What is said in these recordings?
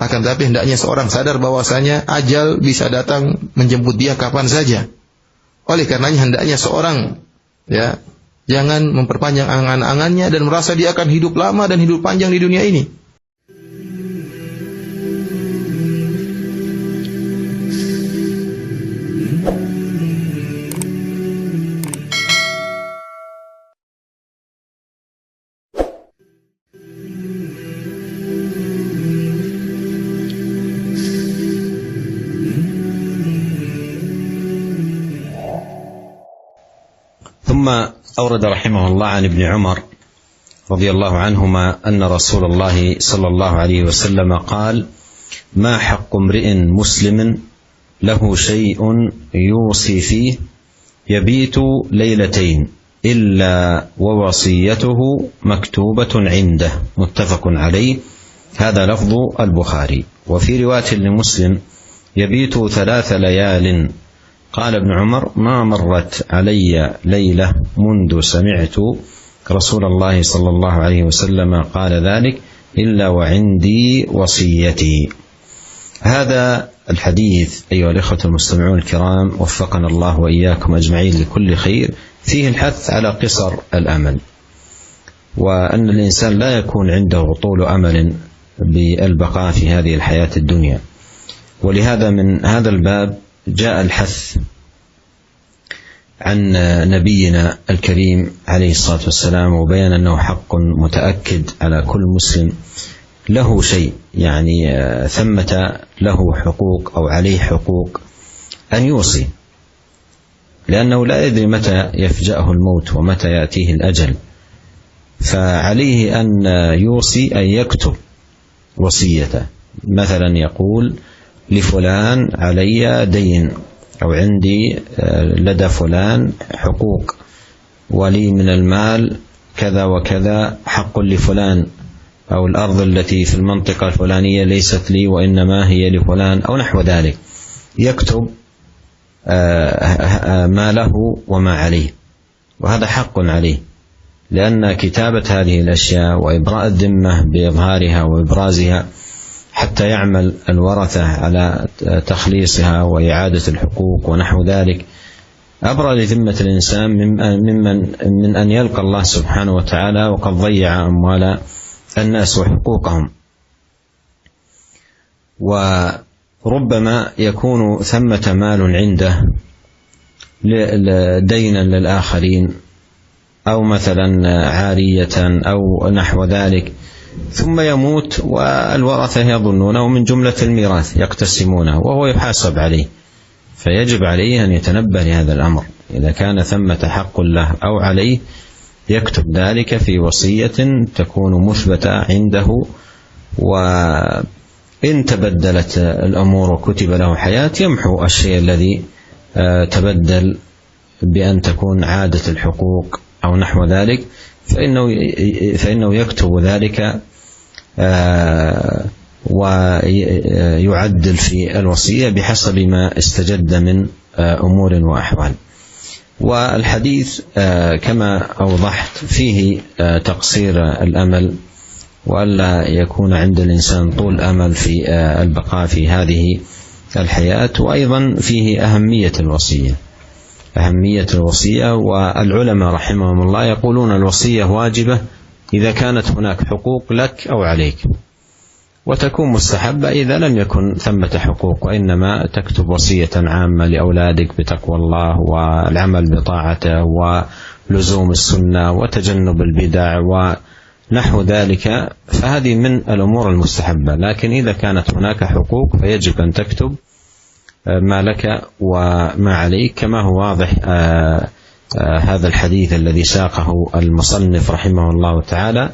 Akan tetapi hendaknya seorang sadar bahwasanya ajal bisa datang menjemput dia kapan saja. Oleh karenanya hendaknya seorang jangan memperpanjang angan-angannya dan merasa dia akan hidup lama dan hidup panjang di dunia ini. ثم أورد رحمه الله عن ابن عمر رضي الله عنهما أن رسول الله صلى الله عليه وسلم قال: ما حق امرئ مسلم له شيء يوصي فيه يبيت ليلتين إلا ووصيته مكتوبة عنده، متفق عليه. هذا لفظ البخاري. وفي رواية لمسلم: يبيت 3 ليال. قال ابن عمر: ما مرت علي ليلة منذ سمعت رسول الله صلى الله عليه وسلم قال ذلك إلا وعندي وصيتي. هذا الحديث أيها الإخوة المستمعون الكرام وفقنا الله وإياكم أجمعين لكل خير فيه الحث على قصر الأمل، وأن الإنسان لا يكون عنده طول أمل بالبقاء في هذه الحياة الدنيا. ولهذا من هذا الباب جاء الحث عن نبينا الكريم عليه الصلاة والسلام، وبيان أنه حق متأكد على كل مسلم له شيء، يعني ثمة له حقوق أو عليه حقوق، أن يوصي، لأنه لا يدري متى يفجأه الموت ومتى يأتيه الأجل، فعليه أن يوصي، أن يكتب وصيته. مثلا يقول: لفلان علي دين، أو عندي لدى فلان حقوق، ولي من المال كذا وكذا حق لفلان، أو الأرض التي في المنطقة الفلانية ليست لي وإنما هي لفلان، أو نحو ذلك. يكتب ما له وما عليه، وهذا حق عليه، لأن كتابة هذه الأشياء وإبراء الذمة بإظهارها وإبرازها حتى يعمل الورثة على تخليصها وإعادة الحقوق ونحو ذلك أبرأ لذمة الإنسان من أن يلقى الله سبحانه وتعالى وقد ضيع أموال الناس وحقوقهم. وربما يكون ثمة مال عنده دينا للآخرين، أو مثلا عارية أو نحو ذلك، ثم يموت والورثة يظنونه من جملة الميراث يقتسمونه وهو يحاسب عليه، فيجب عليه أن يتنبه لهذا الأمر. إذا كان ثمة حق له أو عليه يكتب ذلك في وصية تكون مثبتة عنده، وإن تبدلت الأمور وكتب له حياة يمحو الشيء الذي تبدل بأن تكون عادة الحقوق أو نحو ذلك، فإنه يكتب ذلك ويعدل في الوصية بحسب ما استجد من أمور وأحوال. والحديث كما أوضحت فيه تقصير الأمل، وألا يكون عند الإنسان طول أمل في البقاء في هذه الحياة، وأيضا فيه أهمية الوصية. والعلماء رحمهم الله يقولون الوصية واجبة إذا كانت هناك حقوق لك أو عليك، وتكون مستحبة إذا لم يكن ثمة حقوق، وإنما تكتب وصية عامة لأولادك بتقوى الله والعمل بطاعته ولزوم السنة وتجنب البدع ونحو ذلك، فهذه من الأمور المستحبة. لكن إذا كانت هناك حقوق فيجب أن تكتب ما لك وما عليك، كما هو واضح هذا الحديث الذي ساقه المصنف رحمه الله تعالى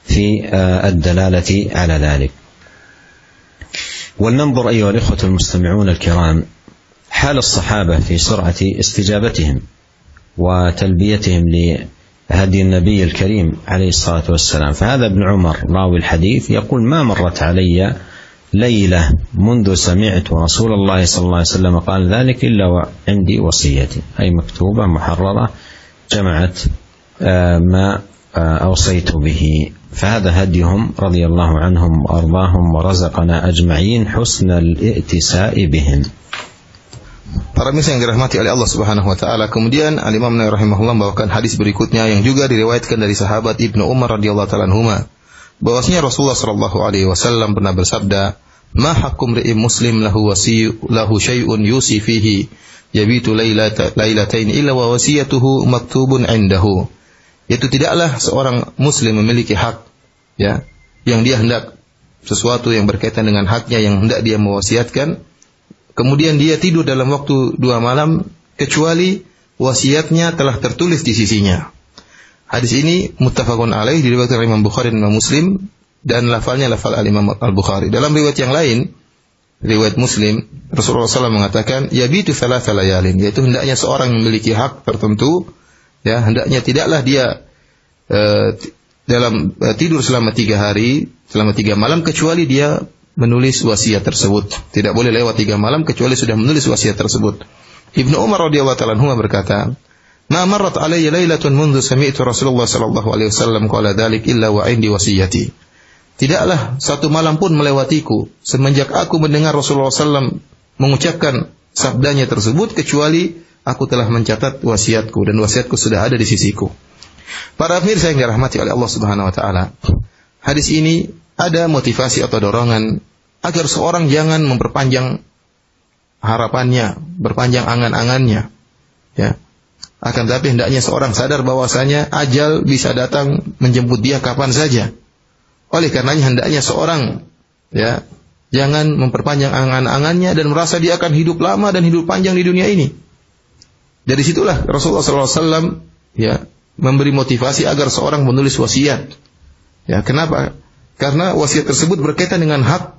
في الدلالة على ذلك. ولننظر أيها الإخوة المستمعون الكرام حال الصحابة في سرعة استجابتهم وتلبيتهم لهدي النبي الكريم عليه الصلاة والسلام. فهذا ابن عمر راوي الحديث يقول: ما مرت علي ليلة منذ سمعت رسول الله صلى الله عليه وسلم قال ذلك إلا وعندي وصيتي، أي مكتوبة محررة جمعت ما أوصيت به. فهذا هديهم رضي الله عنهم وأرضاهم ورزقنا أجمعين حسن الائتساء بهم. Para pemirsa yang dirahmati oleh Allah Subhanahu wa taala, kemudian Al-Imam Nawawi rahimahullah membawakan hadis berikutnya yang juga diriwayatkan dari sahabat Ibnu Umar radhiyallahu taala anhuma, bahwasanya Rasulullah sallallahu alaihi wasallam pernah bersabda, "Ma haqqum ri'im muslim lahu syai'un yusi fihi yabitu lailatain illa wa wasiyatuhu maktubun 'indahu." Yaitu tidaklah seorang muslim memiliki hak, ya, yang dia hendak sesuatu yang berkaitan dengan haknya yang hendak dia mewasiatkan, kemudian dia tidur dalam waktu 2 malam kecuali wasiatnya telah tertulis di sisinya. Hadis ini muttafaqun alaih, diriwayatkan oleh Imam Bukhari dan Imam Muslim, dan lafalnya lafal al-Imam Al-Bukhari. Dalam riwayat yang lain, riwayat Muslim, Rasulullah SAW mengatakan, yabitu thalatha layalin, yaitu hendaknya seorang memiliki hak tertentu, ya, hendaknya tidaklah dia tidur selama 3 hari, selama 3 malam, kecuali dia menulis wasiat tersebut. Tidak boleh lewat 3 malam kecuali sudah menulis wasiat tersebut. Ibnu Umar radhiyallahu ta'ala anhu berkata, "Ma marrat alayya lailatun mundu sami'tu Rasulullah sallallahu alaihi wasallam qala dzalik illa wa 'indi wasiyati." Tidaklah satu malam pun melewatiku semenjak aku mendengar Rasulullah SAW mengucapkan sabdanya tersebut, kecuali aku telah mencatat wasiatku dan wasiatku sudah ada di sisiku. Para pemirsa yang dirahmati oleh Allah Subhanahu wa taala, hadis ini ada motivasi atau dorongan agar seorang jangan memperpanjang harapannya, berpanjang angan-angannya, ya. Akan tetapi hendaknya seorang sadar bahwasanya ajal bisa datang menjemput dia kapan saja. Oleh karenanya hendaknya seorang, ya, jangan memperpanjang angan-angannya dan merasa dia akan hidup lama dan hidup panjang di dunia ini. Dari situlah Rasulullah SAW, ya, memberi motivasi agar seorang menulis wasiat. Ya, kenapa? Karena wasiat tersebut berkaitan dengan hak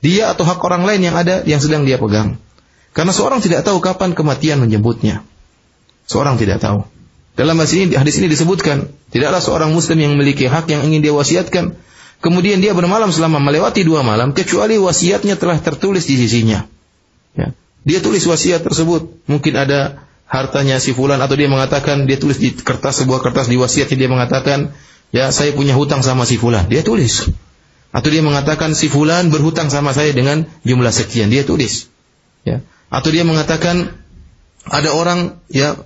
dia atau hak orang lain yang sedang dia pegang. Karena seorang tidak tahu kapan kematian menjemputnya. Seorang tidak tahu. Dalam hadis ini disebutkan, tidaklah seorang muslim yang memiliki hak yang ingin dia wasiatkan, kemudian dia bermalam selama melewati 2 malam, kecuali wasiatnya telah tertulis di sisinya. Ya. Dia tulis wasiat tersebut. Mungkin ada hartanya si fulan, atau dia mengatakan, dia tulis di sebuah kertas di wasiatnya, dia mengatakan, ya, saya punya hutang sama si fulan, dia tulis. Atau dia mengatakan si fulan berhutang sama saya dengan jumlah sekian, dia tulis. Ya. Atau dia mengatakan ada orang, ya,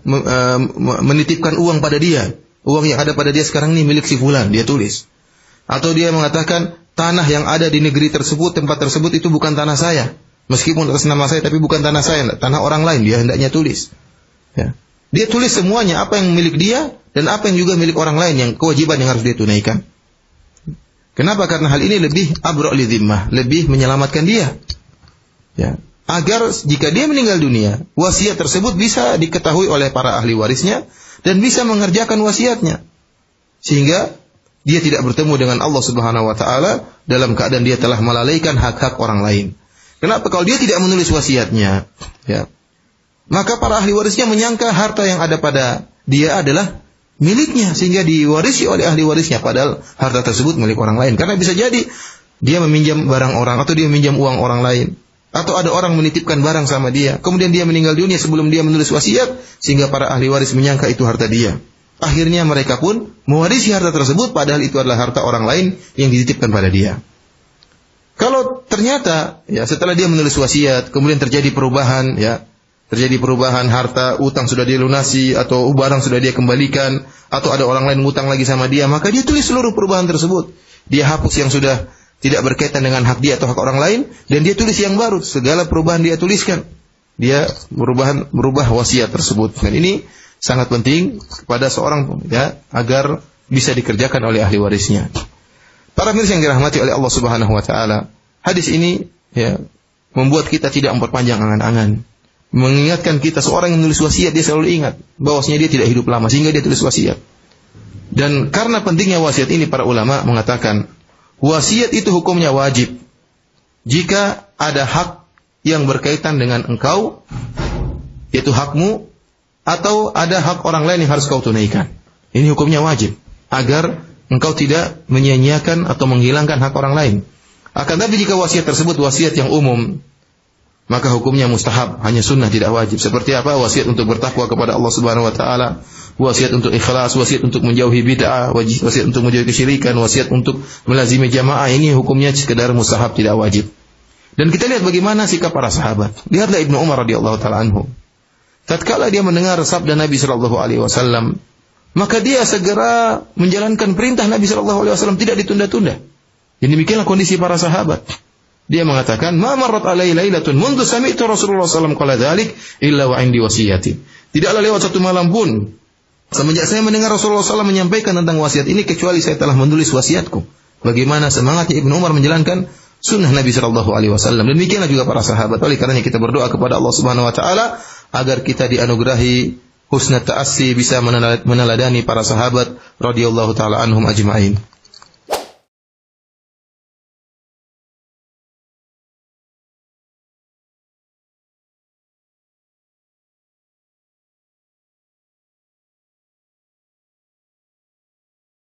menitipkan uang pada dia, uang yang ada pada dia sekarang ini milik si fulan, dia tulis. Atau dia mengatakan tanah yang ada di negeri tersebut, tempat tersebut itu bukan tanah saya, meskipun atas nama saya tapi bukan tanah saya, tanah orang lain, dia hendaknya tulis. Ya. Dia tulis semuanya, apa yang milik dia dan apa yang juga milik orang lain, yang kewajiban yang harus dia tunaikan. Kenapa? Karena hal ini lebih abra' li dhimmah, lebih menyelamatkan dia. Ya. Agar jika dia meninggal dunia, wasiat tersebut bisa diketahui oleh para ahli warisnya dan bisa mengerjakan wasiatnya. Sehingga dia tidak bertemu dengan Allah Subhanahu wa taala dalam keadaan dia telah melalaikan hak-hak orang lain. Kenapa? Kalau dia tidak menulis wasiatnya, ya, maka para ahli warisnya menyangka harta yang ada pada dia adalah miliknya, sehingga diwarisi oleh ahli warisnya, padahal harta tersebut milik orang lain. Karena bisa jadi dia meminjam barang orang, atau dia meminjam uang orang lain, atau ada orang menitipkan barang sama dia, kemudian dia meninggal dunia sebelum dia menulis wasiat, sehingga para ahli waris menyangka itu harta dia. Akhirnya mereka pun mewarisi harta tersebut, padahal itu adalah harta orang lain yang dititipkan pada dia. Kalau ternyata, ya, setelah dia menulis wasiat, kemudian terjadi perubahan, ya, terjadi perubahan, harta utang sudah dia lunasi, atau barang sudah dia kembalikan, atau ada orang lain ngutang lagi sama dia, maka dia tulis seluruh perubahan tersebut. Dia hapus yang sudah tidak berkaitan dengan hak dia atau hak orang lain, dan dia tulis yang baru. Segala perubahan dia tuliskan. Dia merubah wasiat tersebut. Dan ini sangat penting kepada seorang, ya, agar bisa dikerjakan oleh ahli warisnya. Para pemirsa yang dirahmati oleh Allah Subhanahu wa taala, hadis ini, ya, membuat kita tidak memperpanjang angan-angan. Mengingatkan kita, seorang yang menulis wasiat dia selalu ingat bahwasanya dia tidak hidup lama, sehingga dia tulis wasiat. Dan karena pentingnya wasiat ini, para ulama mengatakan wasiat itu hukumnya wajib jika ada hak yang berkaitan dengan engkau, yaitu hakmu, atau ada hak orang lain yang harus kau tunaikan. Ini hukumnya wajib agar engkau tidak menyia-nyiakan atau menghilangkan hak orang lain. Akan tapi jika wasiat tersebut wasiat yang umum, maka hukumnya mustahab, hanya sunnah tidak wajib. Seperti apa? Wasiat untuk bertakwa kepada Allah Subhanahu wa taala, wasiat untuk ikhlas, wasiat untuk menjauhi bid'ah, wasiat untuk menjauhi kesyirikan, wasiat untuk melazimi jamaah, ini hukumnya sekedar mustahab tidak wajib. Dan kita lihat bagaimana sikap para sahabat. Lihatlah Ibnu Umar radhiyallahu taala anhu. Tatkala dia mendengar sabda Nabi sallallahu alaihi wasallam, maka dia segera menjalankan perintah Nabi sallallahu alaihi wasallam, tidak ditunda-tunda. Jadi demikianlah kondisi para sahabat. Dia mengatakan, "Ma marrat alai lailatun mundu sami'tu Rasulullah sallallahu alaihi wasallam qala dzalik illa wa indi wasiyati." Tidaklah lewat satu malam pun semenjak saya mendengar Rasulullah SAW menyampaikan tentang wasiat ini kecuali saya telah menulis wasiatku. Bagaimana semangatnya Ibnu Umar menjalankan sunnah Nabi sallallahu alaihi wasallam. Dan demikianlah juga para sahabat. Oleh karenanya kita berdoa kepada Allah Subhanahu wa taala agar kita dianugerahi husnul ta'assi, bisa meneladani para sahabat radhiyallahu taala anhum ajma'in.